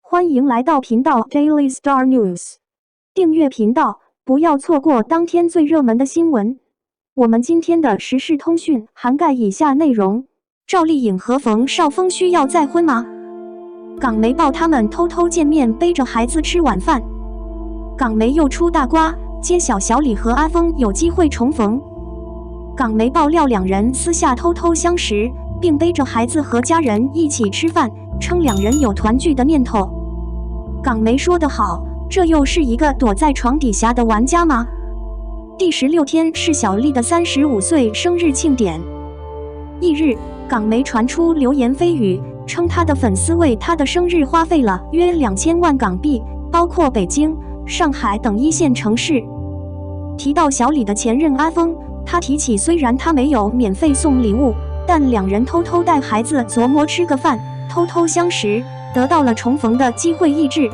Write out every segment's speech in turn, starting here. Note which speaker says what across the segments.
Speaker 1: 欢迎来到频道 Daily Star News， 订阅频道，不要错过当天最热门的新闻。我们今天的时事通讯涵盖以下内容：赵丽颖和冯绍峰需要再婚吗？港媒报他们偷偷见面，背着孩子吃晚饭。港媒又出大瓜，揭晓小李和阿峰有机会重逢。港媒爆料两人私下偷偷相识，并背着孩子和家人一起吃饭，称两人有团聚的念头。港媒说得好，这又是一个躲在床底下的玩家吗？第16天是小丽的35岁生日庆典。翌日，港媒传出流言蜚语，称她的粉丝为她的生日花费了约2000万港币，包括北京、上海等一线城市。提到小李的前任阿峰，他提起虽然他没有免费送礼物，但两人偷偷带孩子琢磨吃个饭，偷偷相识，得到了重逢的机会益智。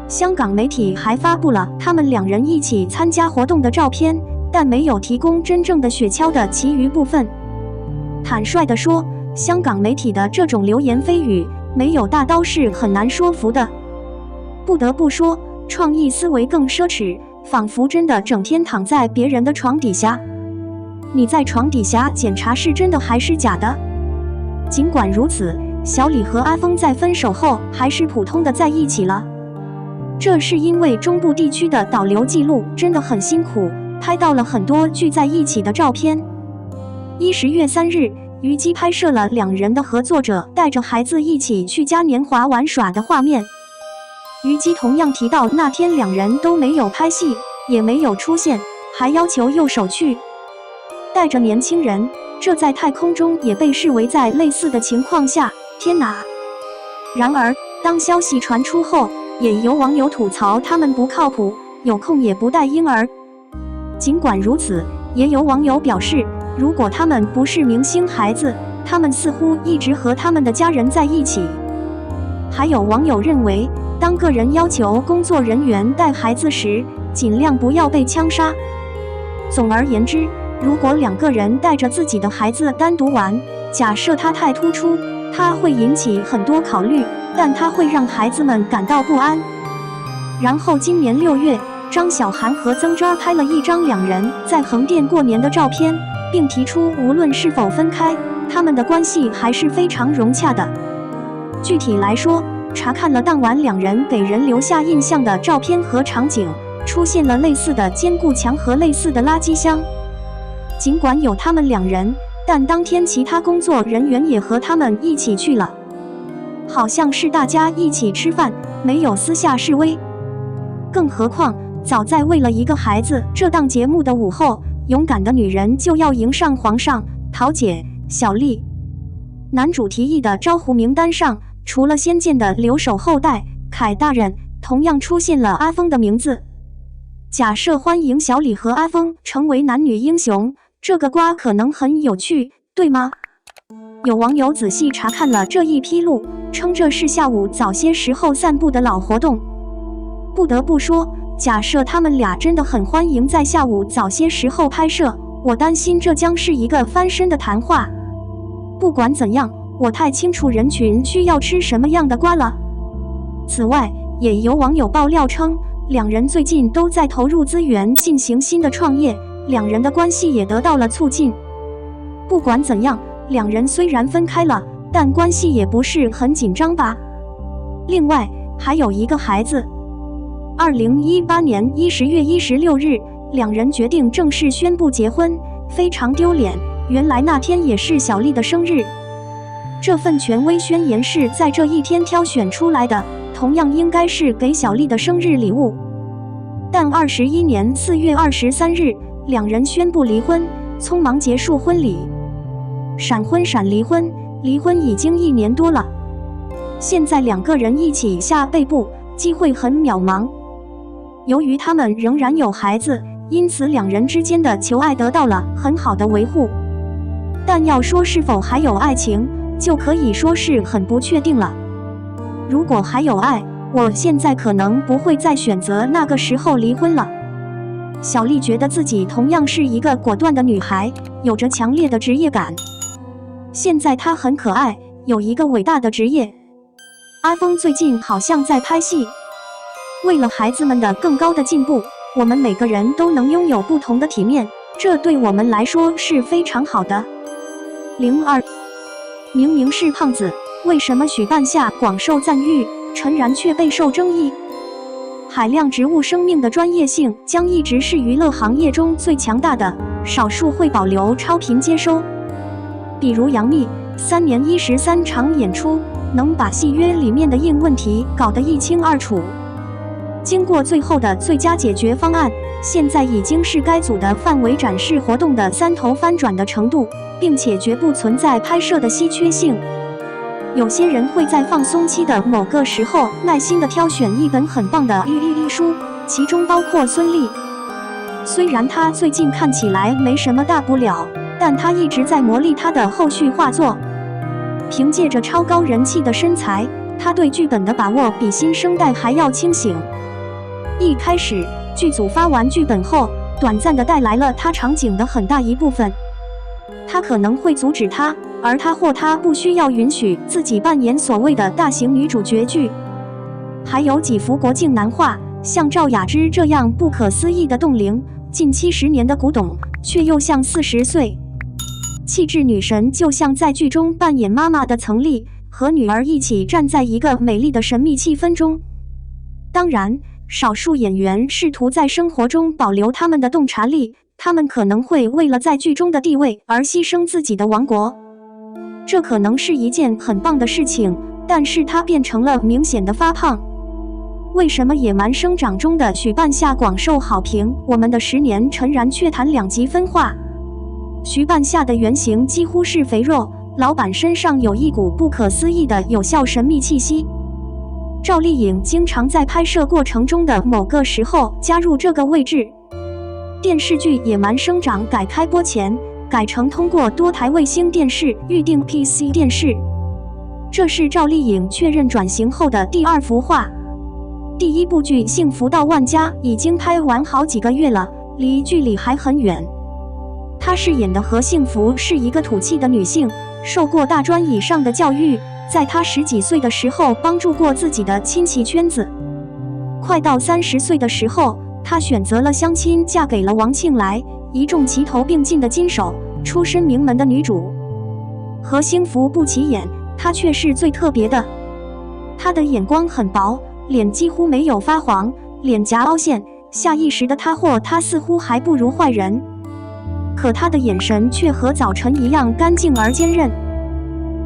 Speaker 1: 香港媒体还发布了他们两人一起参加活动的照片，但没有提供真正的雪橇的其余部分。坦率地说，香港媒体的这种流言蜚语，没有大刀是很难说服的。不得不说，创意思维更奢侈，仿佛真的整天躺在别人的床底下。你在床底下检查是真的还是假的？尽管如此，小李和阿峰在分手后还是普通的在一起了。这是因为中部地区的导流记录真的很辛苦，拍到了很多聚在一起的照片。10月3日，虞姬拍摄了两人的合作者带着孩子一起去嘉年华玩耍的画面。虞姬同样提到那天两人都没有拍戏，也没有出现，还要求右手去带着年轻人，这在太空中也被视为在类似的情况下，天哪！然而，当消息传出后，也有网友吐槽他们不靠谱，有空也不带婴儿。尽管如此，也有网友表示，如果他们不是明星孩子，他们似乎一直和他们的家人在一起。还有网友认为，当个人要求工作人员带孩子时，尽量不要被枪杀。总而言之，如果两个人带着自己的孩子单独玩，假设他太突出，他会引起很多考虑，但他会让孩子们感到不安。然后今年6月，张小涵和曾渣拍了一张两人在横店过年的照片，并提出无论是否分开，他们的关系还是非常融洽的。具体来说，查看了当晚两人给人留下印象的照片和场景，出现了类似的坚固墙和类似的垃圾箱。尽管有他们两人，但当天其他工作人员也和他们一起去了，好像是大家一起吃饭，没有私下示威。更何况，早在为了一个孩子这档节目的午后，勇敢的女人就要迎上皇上、桃姐、小丽。男主提议的招呼名单上，除了仙剑的留守后代凯大人，同样出现了阿峰的名字。假设欢迎小李和阿峰成为男女英雄，这个瓜可能很有趣，对吗？有网友仔细查看了这一披露，称这是下午早些时候散步的老活动。不得不说，假设他们俩真的很欢迎在下午早些时候拍摄，我担心这将是一个翻身的谈话。不管怎样，我太清楚人群需要吃什么样的瓜了。此外，也有网友爆料称，两人最近都在投入资源进行新的创业，两人的关系也得到了促进。不管怎样，两人虽然分开了，但关系也不是很紧张吧。另外，还有一个孩子。2018年10月16日，两人决定正式宣布结婚，非常丢脸。原来那天也是小丽的生日。这份权威宣言是在这一天挑选出来的，同样应该是给小丽的生日礼物。但21年4月23日，两人宣布离婚，匆忙结束婚礼。闪婚闪离婚，离婚已经1年多了。现在两个人一起下背部，机会很渺茫。由于他们仍然有孩子，因此两人之间的求爱得到了很好的维护。但要说是否还有爱情，就可以说是很不确定了。如果还有爱，我现在可能不会再选择那个时候离婚了。小丽觉得自己同样是一个果断的女孩，有着强烈的职业感。现在她很可爱，有一个伟大的职业。阿峰最近好像在拍戏。为了孩子们的更高的进步，我们每个人都能拥有不同的体面，这对我们来说是非常好的。02，明明是胖子，为什么许半夏广受赞誉，陈然却备受争议？海量植物生命的专业性将一直是娱乐行业中最强大的，少数会保留超频接收。比如杨幂3年13场演出，能把戏约里面的硬问题搞得一清二楚。经过最后的最佳解决方案，现在已经是该组的范围展示活动的3头翻转的程度，并且绝不存在拍摄的稀缺性。有些人会在放松期的某个时候耐心地挑选一本很棒的书，其中包括孙俪。虽然她最近看起来没什么大不了，但她一直在磨砺她的后续画作。凭借着超高人气的身材，她对剧本的把握比新生代还要清醒。一开始，剧组发完剧本后，短暂地带来了她场景的很大一部分。他可能会阻止她，而她不需要允许自己扮演所谓的大型女主角剧。还有几幅国境南画，像赵雅芝这样不可思议的冻龄，近70年的古董，却又像40岁。气质女神就像在剧中扮演妈妈的曾丽，和女儿一起站在一个美丽的神秘气氛中。当然，少数演员试图在生活中保留他们的洞察力，他们可能会为了在剧中的地位而牺牲自己的王国。这可能是一件很棒的事情，但是它变成了明显的发胖。为什么《野蛮生长》中的许半夏广受好评，我们的10年陈然却谈2极分化？许半夏的原型几乎是肥肉，老板身上有一股不可思议的有效神秘气息。赵丽颖经常在拍摄过程中的某个时候加入这个位置。电视剧《野蛮生长》改开播前，改成通过多台卫星电视预定 PC 电视。这是赵丽颖确认转型后的第2幅画。第1部剧《幸福到万家》已经拍完好几个月了，离剧里还很远。她饰演的何幸福是一个土气的女性，受过大专以上的教育，在她10几岁的时候帮助过自己的亲戚圈子。快到30岁的时候，她选择了相亲，嫁给了王庆来，一众齐头并进的金手，出身名门的女主。何幸福不起眼，她却是最特别的。她的眼光很薄，脸几乎没有发黄，脸颊凹陷，下意识的她似乎还不如坏人。可她的眼神却和早晨一样干净而坚韧。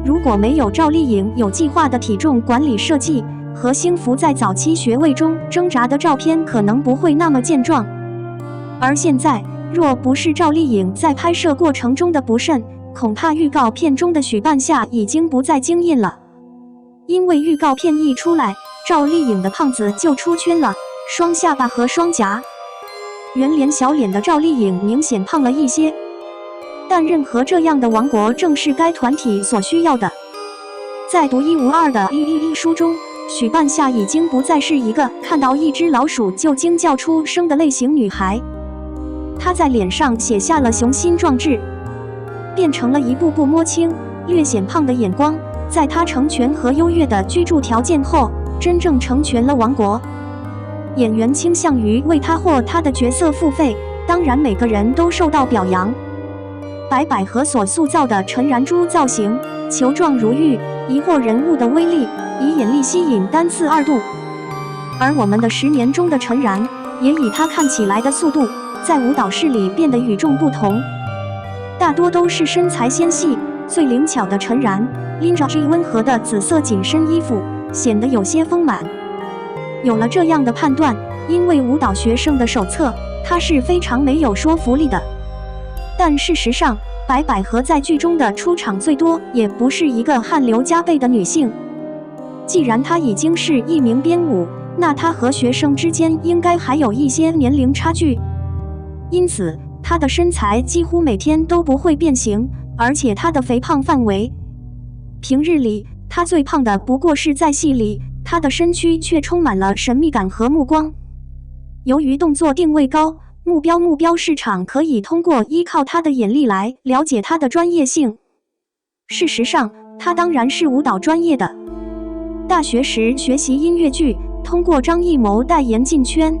Speaker 1: 如果没有赵丽颖有计划的体重管理设计，何幸福在早期学位中挣扎的照片可能不会那么健壮。而现在，若不是赵丽颖在拍摄过程中的不慎，恐怕预告片中的许半夏已经不再惊艳了。因为预告片一出来，赵丽颖的胖子就出圈了，双下巴和双颊。圆脸小脸的赵丽颖明显胖了一些，但任何这样的王国正是该团体所需要的。在独一无二的书中，许半夏已经不再是一个看到一只老鼠就惊叫出声的类型女孩，她在脸上写下了雄心壮志，变成了一步步摸清略显胖的眼光。在她成全和优越的居住条件后，真正成全了王国。演员倾向于为他或他的角色付费，当然每个人都受到表扬。白百合所塑造的陈然珠造型，球状如玉，疑惑人物的威力，以眼力吸引单次2度。而我们的10年中的陈然，也以他看起来的速度，在舞蹈室里变得与众不同。大多都是身材纤细、最灵巧的陈然，拎着温和的紫色紧身衣服，显得有些丰满。有了这样的判断，因为舞蹈学生的手册，它是非常没有说服力的。但事实上，白百合在剧中的出场最多，也不是一个汗流浃背的女性。既然她已经是一名编舞，那她和学生之间应该还有一些年龄差距。因此，她的身材几乎每天都不会变形，而且她的肥胖范围，平日里她最胖的不过是在戏里。他的身躯却充满了神秘感和目光。由于动作定位高，目标市场可以通过依靠他的眼力来了解他的专业性。事实上，他当然是舞蹈专业的。大学时学习音乐剧，通过张艺谋代言进圈。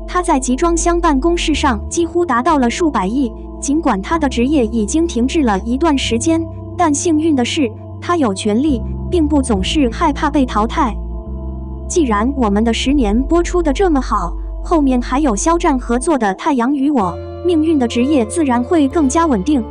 Speaker 1: 他在集装箱办公室上几乎达到了数百亿。尽管他的职业已经停滞了一段时间，但幸运的是，他有权利，并不总是害怕被淘汰。既然我们的10年播出的这么好，后面还有肖战合作的《太阳与我》，命运的职业自然会更加稳定。